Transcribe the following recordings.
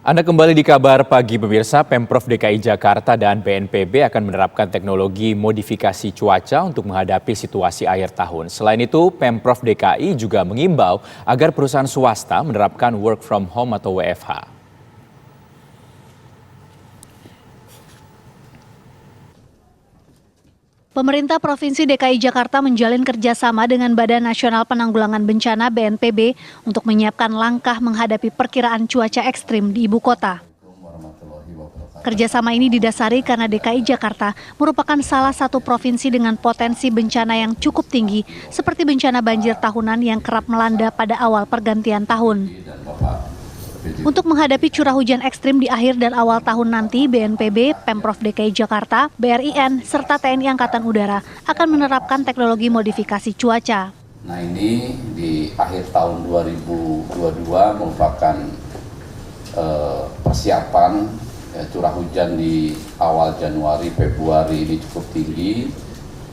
Anda kembali di Kabar Pagi pemirsa. Pemprov DKI Jakarta dan BNPB akan menerapkan teknologi modifikasi cuaca untuk menghadapi situasi akhir tahun. Selain itu, Pemprov DKI juga mengimbau agar perusahaan swasta menerapkan work from home atau WFH. Pemerintah Provinsi DKI Jakarta menjalin kerjasama dengan Badan Nasional Penanggulangan Bencana (BNPB) untuk menyiapkan langkah menghadapi perkiraan cuaca ekstrim di ibu kota. Kerjasama ini didasari karena DKI Jakarta merupakan salah satu provinsi dengan potensi bencana yang cukup tinggi, seperti bencana banjir tahunan yang kerap melanda pada awal pergantian tahun. Untuk menghadapi curah hujan ekstrim di akhir dan awal tahun nanti, BNPB, Pemprov DKI Jakarta, BRIN, serta TNI Angkatan Udara akan menerapkan teknologi modifikasi cuaca. Nah, ini di akhir tahun 2022 merupakan persiapan curah hujan di awal Januari, Februari ini cukup tinggi.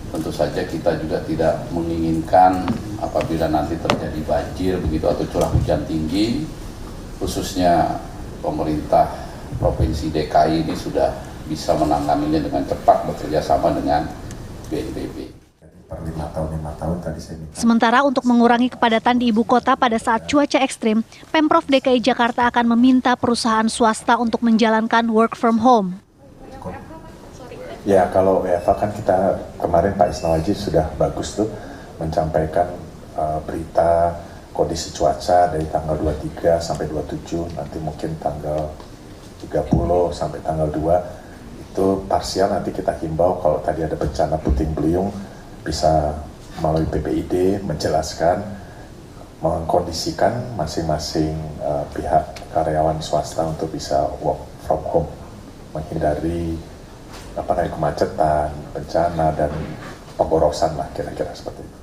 Tentu saja kita juga tidak menginginkan apabila nanti terjadi banjir begitu atau curah hujan tinggi. Khususnya pemerintah Provinsi DKI ini sudah bisa menanganinya dengan cepat bekerja sama dengan BNPB. Sementara untuk mengurangi kepadatan di ibu kota pada saat cuaca ekstrim, Pemprov DKI Jakarta akan meminta perusahaan swasta untuk menjalankan work from home. Ya, kalau WFH kan kita kemarin Pak Isnawaji sudah bagus tuh menyampaikan berita kondisi cuaca dari tanggal 23 sampai 27, nanti mungkin tanggal 30 sampai tanggal 2, itu parsial nanti kita himbau kalau tadi ada bencana puting beliung bisa melalui PPID menjelaskan, mengkondisikan masing-masing pihak karyawan swasta untuk bisa work from home, menghindari kemacetan, bencana, dan pemborosan lah kira-kira seperti itu.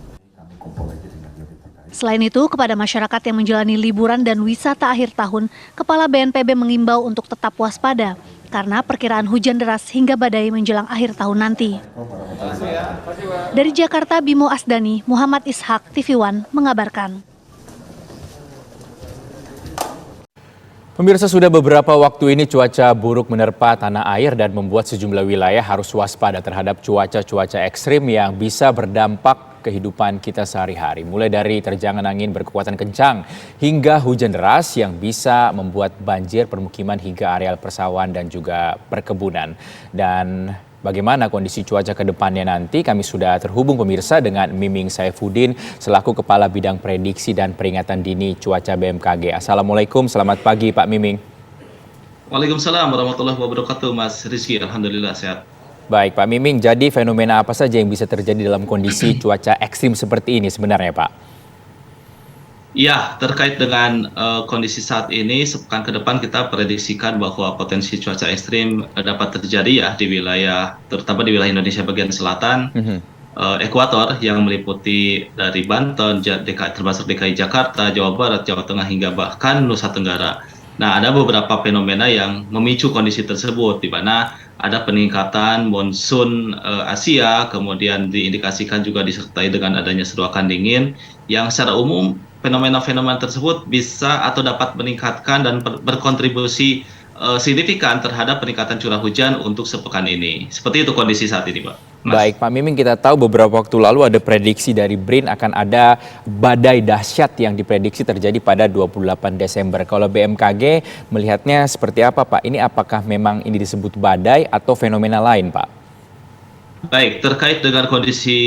Selain itu, kepada masyarakat yang menjalani liburan dan wisata akhir tahun, Kepala BNPB mengimbau untuk tetap waspada karena perkiraan hujan deras hingga badai menjelang akhir tahun nanti. Dari Jakarta, Bimo Asdani, Muhammad Ishak, TV One mengabarkan. Pemirsa, sudah beberapa waktu ini cuaca buruk menerpa tanah air dan membuat sejumlah wilayah harus waspada terhadap cuaca ekstrim yang bisa berdampak kehidupan kita sehari-hari. Mulai dari terjangan angin berkekuatan kencang hingga hujan deras yang bisa membuat banjir permukiman hingga areal persawahan dan juga perkebunan. Dan bagaimana kondisi cuaca ke depannya nanti, kami sudah terhubung pemirsa dengan Miming Saifuddin selaku Kepala Bidang Prediksi dan Peringatan Dini Cuaca BMKG. Assalamualaikum, selamat pagi Pak Miming. Waalaikumsalam warahmatullahi wabarakatuh, Mas Rizky. Alhamdulillah sehat. Baik Pak Miming, jadi fenomena apa saja yang bisa terjadi dalam kondisi cuaca ekstrim seperti ini sebenarnya Pak? Ya, terkait dengan kondisi saat ini, sepekan ke depan kita prediksikan bahwa potensi cuaca ekstrim dapat terjadi ya di wilayah, terutama di wilayah Indonesia bagian selatan, ekuator yang meliputi dari Banten, termasuk DKI Jakarta, Jawa Barat, Jawa Tengah hingga bahkan Nusa Tenggara. Nah, ada beberapa fenomena yang memicu kondisi tersebut, di mana ada peningkatan monsun Asia, kemudian diindikasikan juga disertai dengan adanya seruakan dingin, yang secara umum fenomena-fenomena tersebut bisa atau dapat meningkatkan dan berkontribusi signifikan terhadap peningkatan curah hujan untuk sepekan ini. Seperti itu kondisi saat ini, Pak. Mas. Baik, Pak Miming, kita tahu beberapa waktu lalu ada prediksi dari BRIN akan ada badai dahsyat yang diprediksi terjadi pada 28 Desember. Kalau BMKG melihatnya seperti apa, Pak? Ini apakah memang ini disebut badai atau fenomena lain, Pak? Baik, terkait dengan kondisi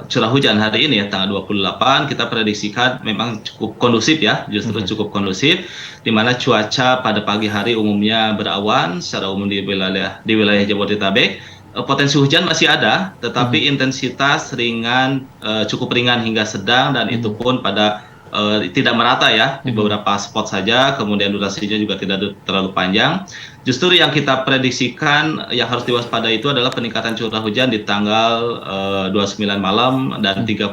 curah hujan hari ini ya, tanggal 28, kita prediksikan memang cukup kondusif ya, justru cukup kondusif, di mana cuaca pada pagi hari umumnya berawan, secara umum di wilayah Jabodetabek. Potensi hujan masih ada, tetapi intensitas cukup ringan hingga sedang, dan itu pun pada tidak merata ya, di beberapa spot saja, kemudian durasinya juga tidak terlalu panjang. Justru yang kita prediksikan yang harus diwaspadai itu adalah peningkatan curah hujan di tanggal 29 malam dan 30.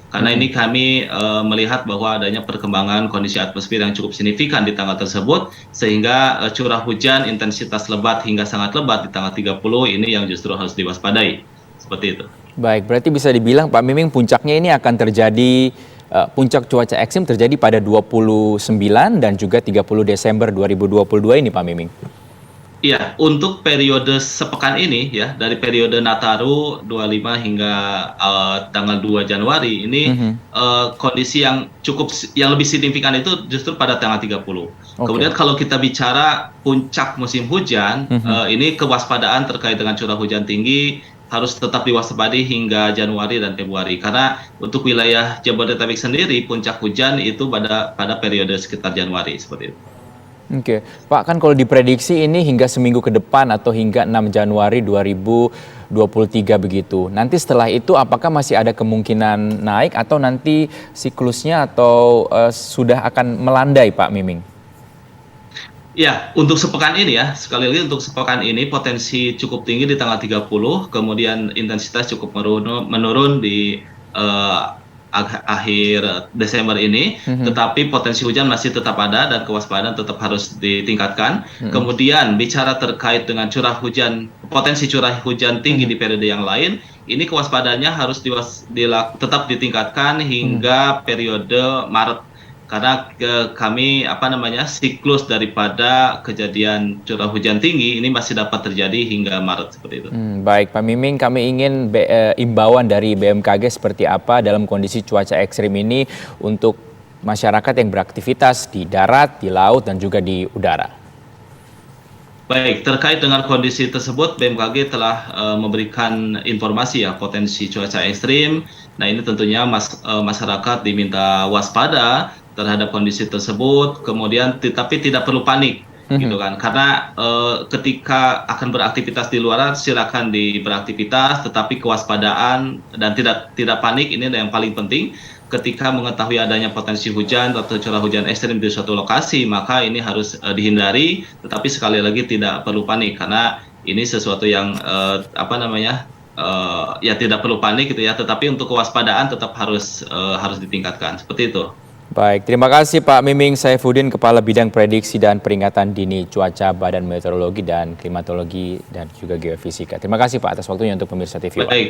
Karena ini kami melihat bahwa adanya perkembangan kondisi atmosfer yang cukup signifikan di tanggal tersebut, sehingga curah hujan intensitas lebat hingga sangat lebat di tanggal 30 ini yang justru harus diwaspadai. Seperti itu. Baik, berarti bisa dibilang Pak Miming puncaknya ini akan terjadi puncak cuaca ekstrim terjadi pada 29 dan juga 30 Desember 2022 ini Pak Miming. Iya, untuk periode sepekan ini ya, dari periode Nataru 25 hingga tanggal 2 Januari ini kondisi yang lebih signifikan itu justru pada tanggal 30. Kemudian kalau kita bicara puncak musim hujan, ini kewaspadaan terkait dengan curah hujan tinggi harus tetap diwaspadai hingga Januari dan Februari, karena untuk wilayah Jabodetabek sendiri puncak hujan itu pada periode sekitar Januari seperti itu. Oke, Pak, kan kalau diprediksi ini hingga seminggu ke depan atau hingga 6 Januari 2023 begitu. Nanti setelah itu apakah masih ada kemungkinan naik atau nanti siklusnya atau sudah akan melandai Pak Miming? Ya, untuk sepekan ini ya, sekali lagi untuk sepekan ini potensi cukup tinggi di tanggal 30, kemudian intensitas cukup menurun di akhir Desember ini, tetapi potensi hujan masih tetap ada dan kewaspadaan tetap harus ditingkatkan. Kemudian bicara terkait dengan potensi curah hujan tinggi di periode yang lain, ini kewaspadaannya harus tetap ditingkatkan hingga periode Maret. Karena kami siklus daripada kejadian curah hujan tinggi ini masih dapat terjadi hingga Maret seperti itu. Baik Pak Miming, kami ingin imbauan dari BMKG seperti apa dalam kondisi cuaca ekstrim ini untuk masyarakat yang beraktivitas di darat, di laut dan juga di udara. Baik, terkait dengan kondisi tersebut BMKG telah memberikan informasi ya potensi cuaca ekstrim. Nah ini tentunya masyarakat diminta waspada terhadap kondisi tersebut, kemudian tapi tidak perlu panik gitu kan, karena ketika akan beraktivitas di luar silakan beraktivitas, tetapi kewaspadaan dan tidak panik ini yang paling penting. Ketika mengetahui adanya potensi hujan atau curah hujan ekstrim di suatu lokasi, maka ini harus dihindari, tetapi sekali lagi tidak perlu panik karena ini sesuatu yang ya tidak perlu panik gitu ya, tetapi untuk kewaspadaan tetap harus ditingkatkan seperti itu. Baik, terima kasih Pak Miming Saifuddin, Kepala Bidang Prediksi dan Peringatan Dini Cuaca Badan Meteorologi dan Klimatologi dan juga Geofisika. Terima kasih Pak atas waktunya untuk pemirsa TV One. Baik.